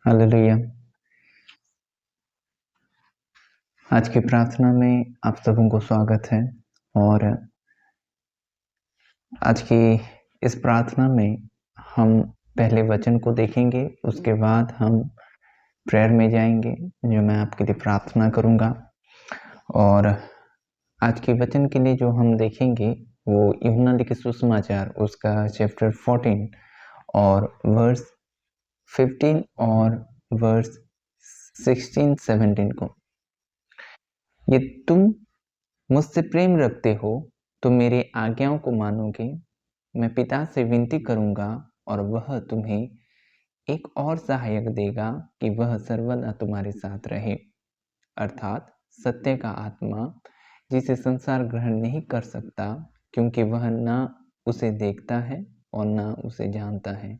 Hallelujah. आज की प्रार्थना में आप सबों को स्वागत है और आज की इस प्रार्थना में हम पहले वचन को देखेंगे, उसके बाद हम प्रेयर में जाएंगे जो मैं आपके लिए प्रार्थना करूंगा। और आज के वचन के लिए जो हम देखेंगे वो यूहन्ना लिखे सुसमाचार उसका चैप्टर 14 और वर्स 15 और वर्स 16-17 को। ये तुम मुझसे प्रेम रखते हो तो मेरी आज्ञाओं को मानोगे। मैं पिता से विनती करूंगा और वह तुम्हें एक और सहायक देगा कि वह सर्वदा तुम्हारे साथ रहे, अर्थात सत्य का आत्मा, जिसे संसार ग्रहण नहीं कर सकता क्योंकि वह ना उसे देखता है और ना उसे जानता है।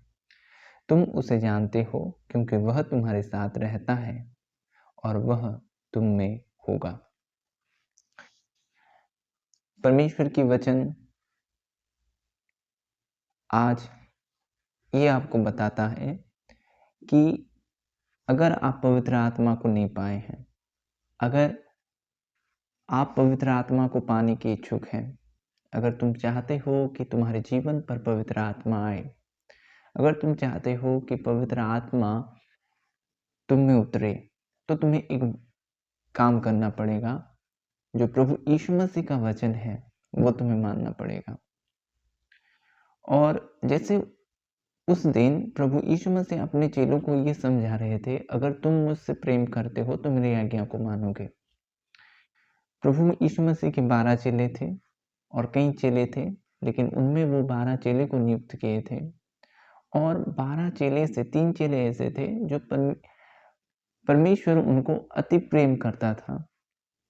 तुम उसे जानते हो क्योंकि वह तुम्हारे साथ रहता है और वह तुम में होगा। परमेश्वर की वचन आज ये आपको बताता है कि अगर आप पवित्र आत्मा को नहीं पाए हैं, अगर आप पवित्र आत्मा को पाने के इच्छुक हैं, अगर तुम चाहते हो कि तुम्हारे जीवन पर पवित्र आत्मा आए, अगर तुम चाहते हो कि पवित्र आत्मा तुम में उतरे, तो तुम्हें एक काम करना पड़ेगा। जो प्रभु यीशु मसीह का वचन है वो तुम्हें मानना पड़ेगा। और जैसे उस दिन प्रभु यीशु मसीह अपने चेलों को ये समझा रहे थे, अगर तुम मुझसे प्रेम करते हो तो मेरी आज्ञा को मानोगे। प्रभु यीशु मसीह के 12 चेले थे और कई चेले थे, लेकिन उनमें वो 12 चेले को नियुक्त किए थे। और 12 चेले से 3 चेले ऐसे थे जो परमेश्वर उनको अति प्रेम करता था,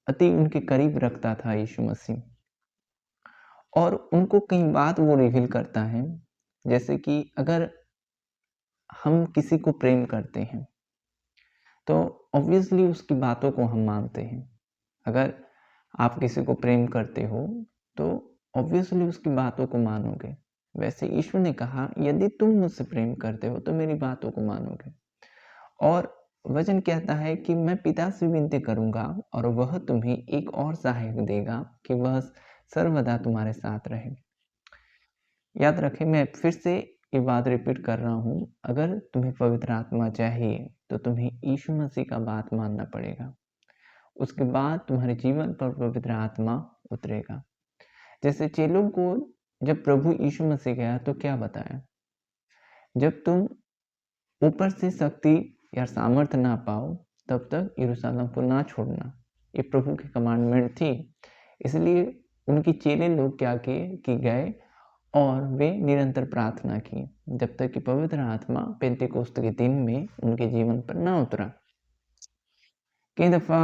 अति उनके करीब रखता था यीशु मसीह। और उनको कई बात वो रिवील करता है, जैसे कि अगर हम किसी को प्रेम करते हैं तो ऑब्वियसली उसकी बातों को हम मानते हैं। अगर आप किसी को प्रेम करते हो तो ऑब्वियसली उसकी बातों को मानोगे। वैसे ईश्वर ने कहा, यदि तुम मुझसे प्रेम करते हो तो मेरी बातों को मानोगे। और वचन कहता है कि मैं पिता से विनती करूंगा और वह तुम्हें एक और सहायक देगा कि वह सर्वदा तुम्हारे साथ रहे। याद रखें, मैं फिर से ये बात रिपीट कर रहा हूँ, अगर तुम्हें पवित्र आत्मा चाहिए तो तुम्हें यीशु मसीह का बात मानना पड़ेगा। उसके बाद तुम्हारे जीवन पर पवित्र आत्मा उतरेगा। जैसे चेलों को जब प्रभु यीशु मसीह गया तो क्या बताया, जब तुम ऊपर से शक्ति या सामर्थ्य ना पाओ तब तक यरूशलेम को ना छोड़ना। ये प्रभु की कमांडमेंट थी। इसलिए उनके चेले लोग क्या किए कि गए और वे निरंतर प्रार्थना की जब तक कि पवित्र आत्मा पेंतेकोस्त के दिन में उनके जीवन पर ना उतरा। कई दफ़ा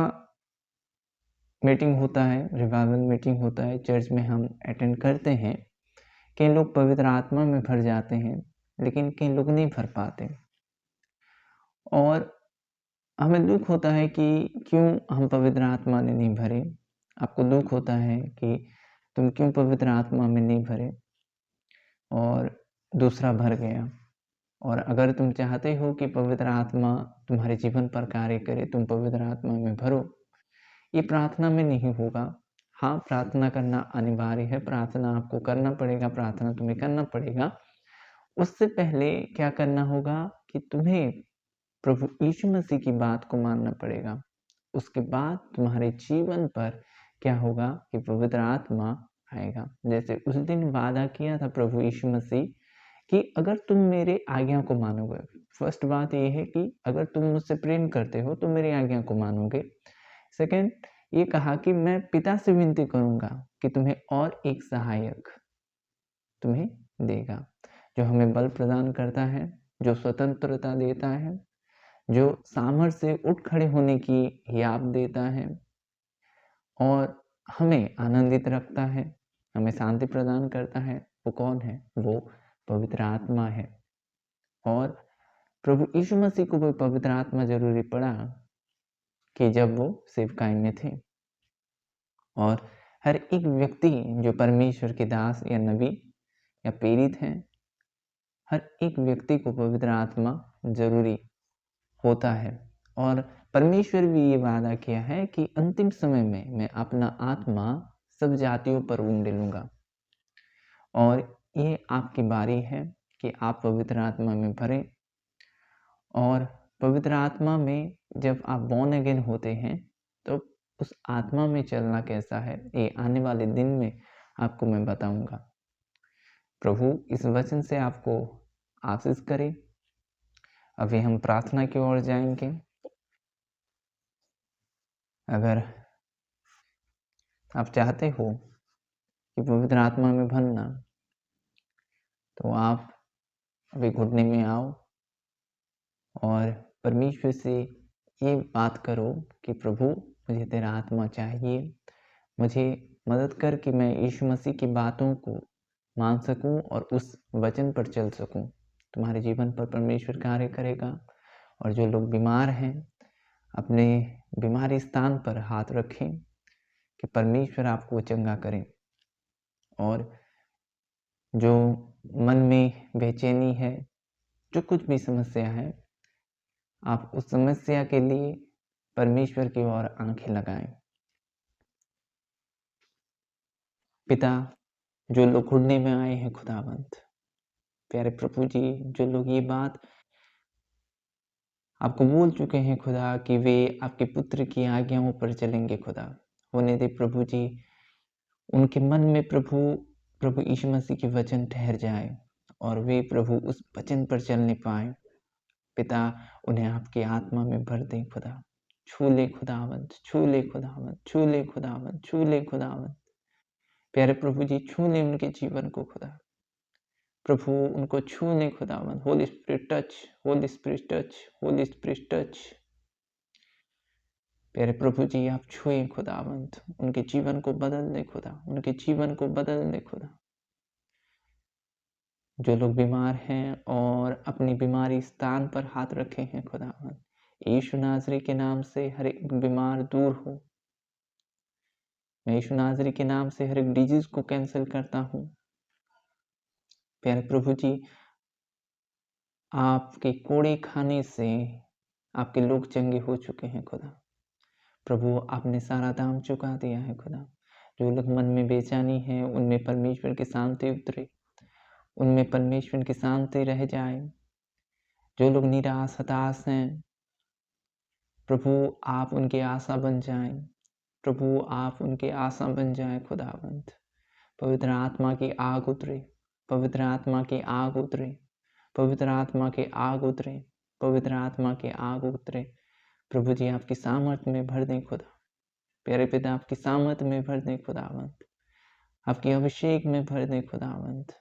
मीटिंग होता है, रिवाइवल मीटिंग होता है, चर्च में हम अटेंड करते हैं। कई लोग पवित्र आत्मा में भर जाते हैं, लेकिन कई लोग नहीं भर पाते। और हमें दुख होता है कि क्यों हम पवित्र आत्मा में नहीं भरे। आपको दुख होता है कि तुम क्यों पवित्र आत्मा में नहीं भरे और दूसरा भर गया। और अगर तुम चाहते हो कि पवित्र आत्मा तुम्हारे जीवन पर कार्य करे, तुम पवित्र आत्मा में भरो, ये प्रार्थना में नहीं होगा। हाँ, प्रार्थना करना अनिवार्य है, प्रार्थना आपको करना पड़ेगा, प्रार्थना तुम्हें करना पड़ेगा। उससे पहले क्या करना होगा कि तुम्हें प्रभु यीशु मसीह की बात को मानना पड़ेगा। उसके बाद तुम्हारे जीवन पर क्या होगा कि पवित्र आत्मा आएगा। जैसे उस दिन वादा किया था प्रभु यीशु मसीह कि अगर तुम मेरे आज्ञा को मानोगे। फर्स्ट बात ये है कि अगर तुम मुझसे प्रेम करते हो तो मेरी आज्ञा को मानोगे। सेकंड, ये कहा कि मैं पिता से विनती करूंगा कि तुम्हें और एक सहायक तुम्हें देगा, जो हमें बल प्रदान करता है, जो स्वतंत्रता देता है, जो सामर्थ्य से उठ खड़े होने की याद देता है और हमें आनंदित रखता है, हमें शांति प्रदान करता है। वो कौन है? वो पवित्र आत्मा है। और प्रभु यीशु मसीह को वो पवित्र आत्मा जरूरी पड़ा कि जब वो सेवकाई में थे। और हर एक व्यक्ति जो परमेश्वर के दास या नबी या प्रेरित हैं, हर एक व्यक्ति को पवित्र आत्मा जरूरी होता है। और परमेश्वर भी ये वादा किया है कि अंतिम समय में मैं अपना आत्मा सब जातियों पर उंडेलूंगा। और ये आपकी बारी है कि आप पवित्र आत्मा में भरें। और पवित्र आत्मा में जब आप बॉर्न अगेन होते हैं तो उस आत्मा में चलना कैसा है, ये आने वाले दिन में आपको मैं बताऊंगा। प्रभु इस वचन से आपको आशीष करे। अभी हम प्रार्थना की ओर जाएंगे। अगर आप चाहते हो कि पवित्र आत्मा में भरना, तो आप अभी घुटने में आओ और परमेश्वर से ये बात करो कि प्रभु मुझे तेरा आत्मा चाहिए। मुझे मदद कर कि मैं यीशु मसीह की बातों को मान सकूं और उस वचन पर चल सकूं। तुम्हारे जीवन पर परमेश्वर कार्य करेगा। और जो लोग बीमार हैं, अपने बीमारी स्थान पर हाथ रखें कि परमेश्वर आपको चंगा करें। और जो मन में बेचैनी है, जो कुछ भी समस्या है, आप उस समस्या के लिए परमेश्वर की ओर आंखें लगाएं। पिता, जो लोग घुटने में आए हैं खुदावंत, प्यारे प्रभु जी, जो लोग ये बात आपको बोल चुके हैं खुदा कि वे आपके पुत्र की आज्ञाओं पर चलेंगे, खुदा होने दे प्रभु जी, उनके मन में प्रभु यीशु मसीह के वचन ठहर जाए और वे प्रभु उस वचन पर चलने पाए। पिता, उन्हें आपकी आत्मा में भर दें खुदा। छू ले खुदावंत, छू ले खुदावंत, छू ले खुदावंत, छू ले खुदावंत। प्यारे प्रभु जी, छू ले उनके जीवन को खुदा। प्रभु उनको छू ले खुदावंत। Holi spirit touch, Holi spirit touch, Holi spirit touch. प्यारे प्रभु जी, आप छुए खुदावंत, उनके जीवन को बदल दे खुदा, उनके जीवन को बदल दे खुदा। जो लोग बीमार हैं और अपनी बीमारी स्थान पर हाथ रखे हैं खुदावंत, यीशु नाज़री के नाम से हर एक बीमार दूर हो। मैं यीशु नाज़री के नाम से हर एक डिजीज को कैंसिल करता हूँ। प्यारे प्रभु जी, आपके कोड़े खाने से आपके लोग चंगे हो चुके हैं खुदा। प्रभु, आपने सारा दाम चुका दिया है खुदा। जो लोग मन में बेचैनी है, उनमें परमेश्वर की शांति उतरे, उनमें परमेश्वर की शांति रह जाए। जो लोग निराश हताश हैं, प्रभु आप उनकी आशा बन जाएं। प्रभु आप उनकी आशा बन जाएं खुदावंत। पवित्र आत्मा की आग उतरे, पवित्र आत्मा की आग उतरे, पवित्र आत्मा की आग उतरे, पवित्र आत्मा की आग उतरे। प्रभु जी, आपकी सामर्थ में भर दें खुदा। प्यारे पिता, आपकी सामर्थ में भर दें खुदावंत। आपके अभिषेक में भर दें खुदावंत।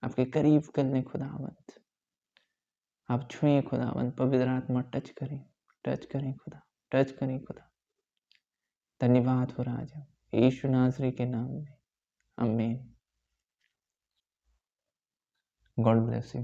आपके करीब कर दें खुदावंत। आप छुएं खुदावंत। पवित्र आत्मा टच करें खुदा, टच करें खुदा। धन्यवाद हो राजा, यीशु नाज़री के नाम में, आमीन। God bless you.